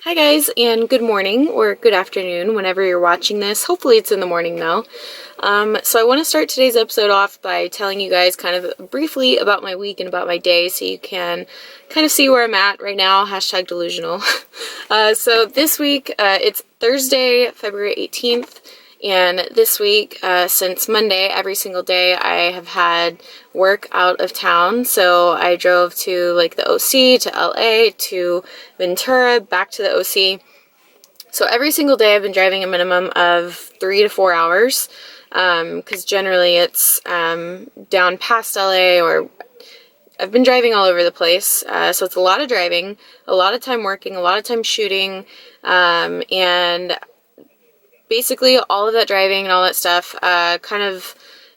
Hi guys, and good morning or good afternoon whenever you're watching this. Hopefully it's in the morning though. So I want to start today's episode off by telling you guys kind of briefly about my week and about my day so you can kind of see where I'm at right now, hashtag delusional. So this week, it's Thursday, February 18th. And this week, since Monday, every single day, I have had work out of town. So I drove to like the OC, to LA, to Ventura, back to the OC. So every single day I've been driving a minimum of 3 to 4 hours, because generally it's down past LA, or I've been driving all over the place. So it's a lot of driving, a lot of time working, a lot of time shooting, and basically all of that driving and all that stuff,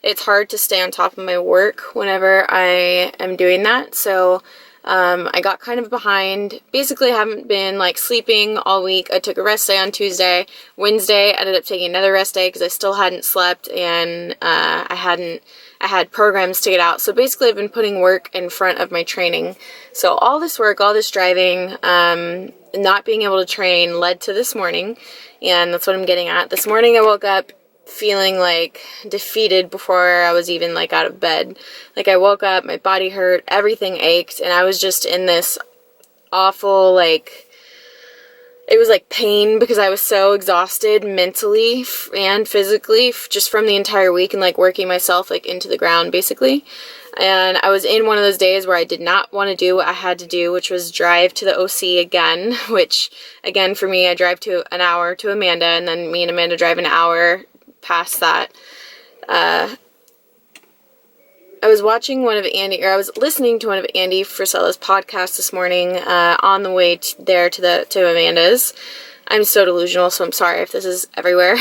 it's hard to stay on top of my work whenever I am doing that. So I got kind of behind. Basically, I haven't been like sleeping all week. I took a rest day on Tuesday. Wednesday, I ended up taking another rest day because I still hadn't slept, and I had programs to get out. So basically, I've been putting work in front of my training. So all this work, all this driving, not being able to train led to this morning, and that's what I'm getting at. This morning I woke up feeling like defeated before I was even like out of bed. Like I woke up, my body hurt, everything ached, and I was just in this awful, like, it was like pain because I was so exhausted mentally and physically just from the entire week and like working myself like into the ground basically. And I was in one of those days where I did not want to do what I had to do, which was drive to the OC again, which again for me, I drive to an hour to Amanda, and then me and Amanda drive an hour past that. I was listening to one of Andy Frisella's podcasts this morning on the way to Amanda's. I'm so delusional, so I'm sorry if this is everywhere.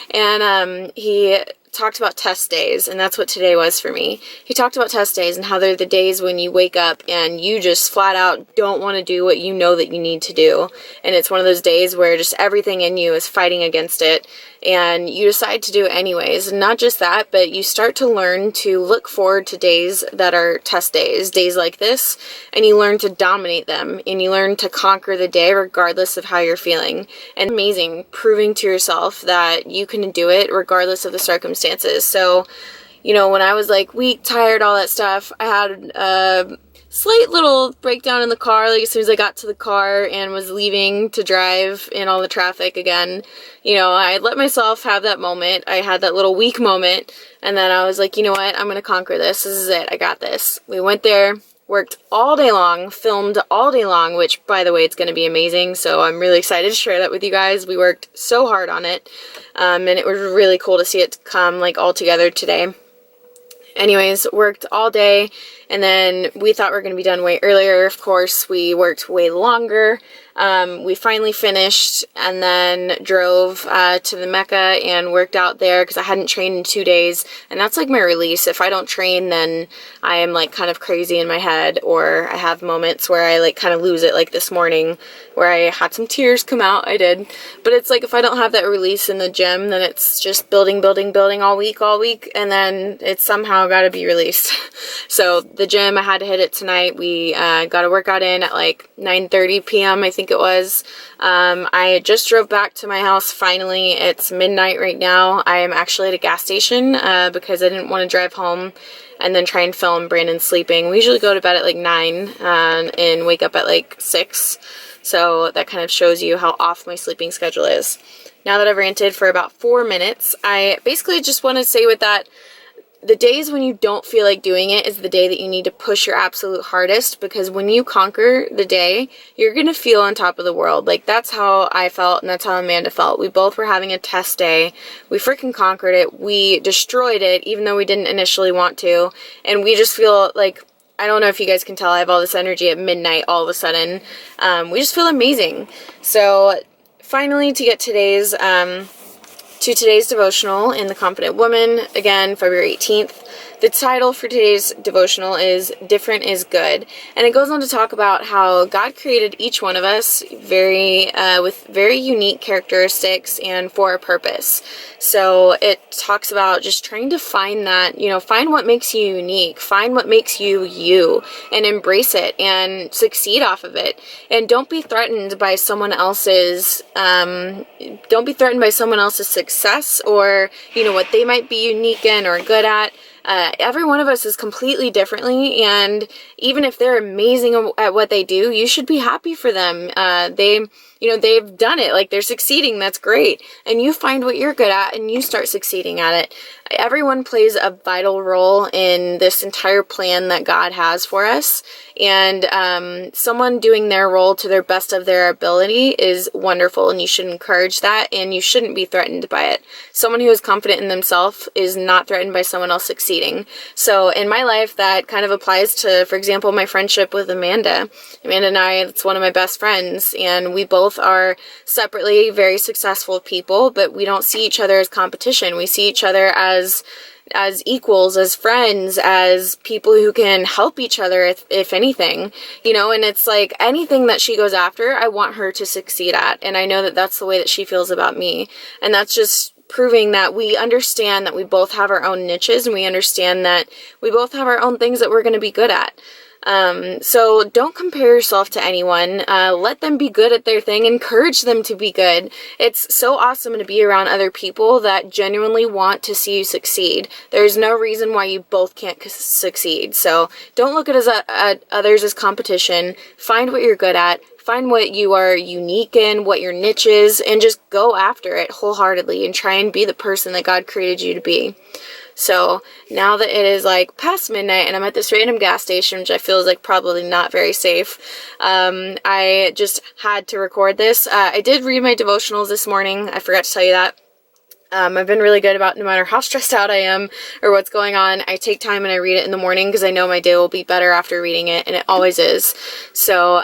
And he talked about test days, and that's what today was for me. He talked about test days and how they're the days when you wake up and you just flat out don't want to do what you know that you need to do. And it's one of those days where just everything in you is fighting against it, and you decide to do it anyways. And not just that, but you start to learn to look forward to days that are test days like this, and you learn to dominate them, and you learn to conquer the day regardless of how you're feeling. And amazing, proving to yourself that you can do it regardless of the circumstances. So, you know, when I was like weak, tired, all that stuff, I had a slight little breakdown in the car, like as soon as I got to the car and was leaving to drive in all the traffic again. You know, I let myself have that moment. I had that little weak moment, and then I was like, you know what, I'm gonna conquer this. This is it. I got this. We went there, worked all day long, filmed all day long, which, by the way, it's going to be amazing, so I'm really excited to share that with you guys. We worked so hard on it, and it was really cool to see it come, like, all together today. Anyways, worked all day, and then we thought we were going to be done way earlier. Of course, we worked way longer. We finally finished, and then drove to the Mecca and worked out there because I hadn't trained in 2 days, and that's like my release. If I don't train, then I am like kind of crazy in my head, or I have moments where I like kind of lose it, like this morning where I had some tears come out. I did. But it's like if I don't have that release in the gym, then it's just building all week, and then it's somehow got to be released. So the gym, I had to hit it tonight. We got a workout in at like 9:30 p.m. I think it was. I just drove back to my house finally. It's midnight right now. I am actually at a gas station because I didn't want to drive home and then try and film Brandon sleeping. We usually go to bed at like 9 and wake up at like 6. So that kind of shows you how off my sleeping schedule is. Now that I've ranted for about 4 minutes, I basically just want to say with that, the days when you don't feel like doing it is the day that you need to push your absolute hardest, because when you conquer the day, you're going to feel on top of the world. Like, that's how I felt, and that's how Amanda felt. We both were having a test day. We freaking conquered it. We destroyed it, even though we didn't initially want to. And we just feel like, I don't know if you guys can tell, I have all this energy at midnight all of a sudden. We just feel amazing. So finally, to get today's to today's devotional in The Confident Woman, again, February 18th. The title for today's devotional is Different is Good, and it goes on to talk about how God created each one of us with very unique characteristics and for a purpose. So it talks about just trying to find that, find what makes you unique, find what makes you you, and embrace it and succeed off of it. And don't be threatened by someone else's success or, what they might be unique in or good at. Every one of us is completely differently, and even if they're amazing at what they do, you should be happy for them. They've done it, like they're succeeding, that's great. And you find what you're good at and you start succeeding at it. Everyone plays a vital role in this entire plan that God has for us, and someone doing their role to their best of their ability is wonderful, and you should encourage that, and you shouldn't be threatened by it. Someone who is confident in themselves is not threatened by someone else succeeding. So in my life, that kind of applies to, for example, my friendship with Amanda. Amanda and I, it's one of my best friends, and we both are separately very successful people, but we don't see each other as competition. We see each other as equals, as friends, as people who can help each other if anything, and it's like anything that she goes after, I want her to succeed at, and I know that that's the way that she feels about me, and that's just proving that we understand that we both have our own niches, and we understand that we both have our own things that we're going to be good at. So don't compare yourself to anyone. Let them be good at their thing. Encourage them to be good. It's so awesome to be around other people that genuinely want to see you succeed. There's no reason why you both can't succeed. So don't look at others as competition. Find what you're good at. Find what you are unique in, what your niche is, and just go after it wholeheartedly and try and be the person that God created you to be. So now that it is like past midnight and I'm at this random gas station, which I feel is like probably not very safe, I just had to record this. I did read my devotionals this morning. I forgot to tell you that. I've been really good about, no matter how stressed out I am or what's going on, I take time and I read it in the morning because I know my day will be better after reading it, and it always is. So,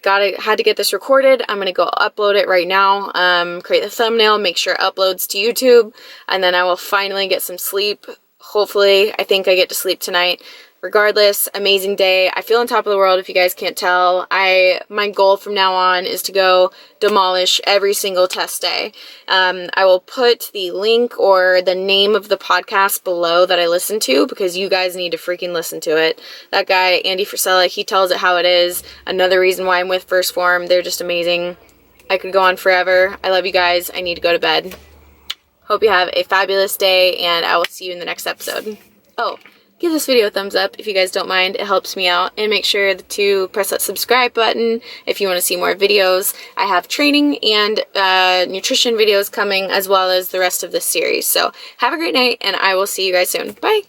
had to get this recorded. I'm going to go upload it right now, create the thumbnail, make sure it uploads to YouTube, and then I will finally get some sleep. Hopefully, I think I get to sleep tonight. Regardless, amazing day. I feel on top of the world, if you guys can't tell. My goal from now on is to go demolish every single test day. I will put the link or the name of the podcast below that I listen to, because you guys need to freaking listen to it. That guy, Andy Frisella, he tells it how it is. Another reason why I'm with First Form. They're just amazing. I could go on forever. I love you guys. I need to go to bed. Hope you have a fabulous day, and I will see you in the next episode. Oh, give this video a thumbs up if you guys don't mind. It helps me out. And make sure to press that subscribe button if you want to see more videos. I have training and nutrition videos coming, as well as the rest of this series. So have a great night, and I will see you guys soon. Bye!